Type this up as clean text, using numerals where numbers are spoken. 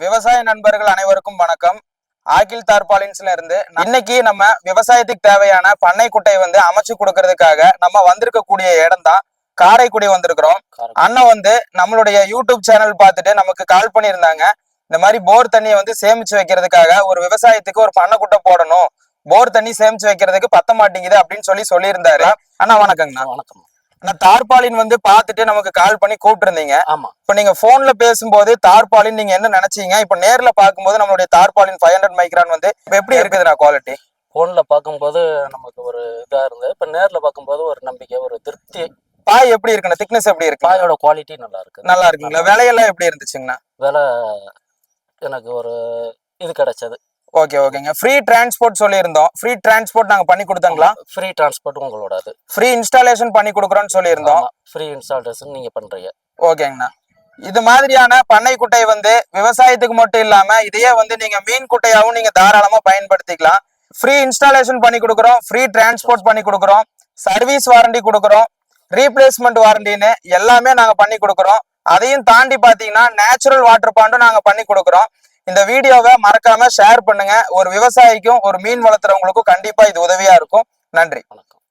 விவசாய நண்பர்கள் அனைவருக்கும் வணக்கம். ஆகில் தார்பாலின்ஸ்ல இருந்து இன்னைக்கு நம்ம விவசாயத்துக்கு தேவையான பண்ணை குட்டை அமைச்சு கொடுக்கறதுக்காக நம்ம வந்திருக்கக்கூடிய இடம் தான் காரைக்குடி வந்திருக்கிறோம். அண்ணன் நம்மளுடைய யூடியூப் சேனல் பார்த்துட்டு நமக்கு கால் பண்ணியிருந்தாங்க. இந்த மாதிரி போர் தண்ணியை சேமிச்சு வைக்கிறதுக்காக ஒரு விவசாயத்துக்கு ஒரு பண்ணை குட்டை போடணும், போர் தண்ணி சேமிச்சு வைக்கிறதுக்கு பத்த மாட்டேங்குது அப்படின்னு சொல்லியிருந்தாரு. அண்ணா வணக்கங்கண்ணா. வணக்கம். தார்பாலின் பார்த்துட்டு நமக்கு கால் பண்ணி கூப்பிட்டு இருந்தீங்க. ஆமா. இப்ப நீங்க போன்ல பேசும்போது தார்பாலின் நீங்க என்ன நினைச்சீங்க? இப்ப நேர்ல பாக்கும்போது நம்மளுடைய தார்பாலின் 500 மைக்ரான் இப்ப எப்படி இருக்குதுண்ணா குவாலிட்டி? போன்ல பாக்கும்போது நமக்கு ஒரு இதா இருந்தது. இப்ப நேர்ல பாக்கும்போது ஒரு நம்பிக்கை, ஒரு திருப்தி. பாய் எப்படி இருக்குண்ணா? திக்னஸ் எப்படி இருக்கு? பாயோட குவாலிட்டி நல்லா இருக்கு. நல்லா இருக்குங்களா? விலையெல்லாம் எப்படி இருந்துச்சுங்கண்ணா? விலை எனக்கு ஒரு இது கிடைச்சது. ஓகே ஓகேங்க. ஃப்ரீ டிரான்ஸ்போர்ட் சொல்லியிருந்தோம். ஃப்ரீ டிரான்ஸ்போர்ட் நாங்க பண்ணி கொடுத்தாங்களா? ஃப்ரீ டிரான்ஸ்போர்ட் உங்களோட. அது ஃப்ரீ இன்ஸ்டாலேஷன் பண்ணி கொடுக்குறோம்னு சொல்லியிருந்தோம். ஃப்ரீ இன்ஸ்டாலேஷன் நீங்க பண்றீங்க. ஓகேங்கண்ணா. இது மாதிரியான பண்ணை குட்டை விவசாயத்துக்கு மட்டும் இல்லாம இதையே நீங்க மீன் குட்டையாவும் நீங்க தாராளமா பயன்படுத்திக்கலாம். ஃப்ரீ இன்ஸ்டாலேஷன் பண்ணி கொடுக்குறோம், ஃப்ரீ டிரான்ஸ்போர்ட் பண்ணி கொடுக்குறோம், சர்வீஸ் வாரண்டி கொடுக்குறோம், ரீப்ளேஸ்மெண்ட் வாரண்டின்னு எல்லாமே நாங்க பண்ணி கொடுக்குறோம். அதையும் தாண்டி பாத்தீங்கன்னா நேச்சுரல் வாட்டர் பாண்டும் நாங்க பண்ணி கொடுக்குறோம். இந்த வீடியோவை மறக்காம ஷேர் பண்ணுங்க. ஒரு விவசாயிக்கும் ஒரு மீன் வளர்த்துறவங்களுக்கும் கண்டிப்பா இது உதவியா இருக்கும். நன்றி. வணக்கம்.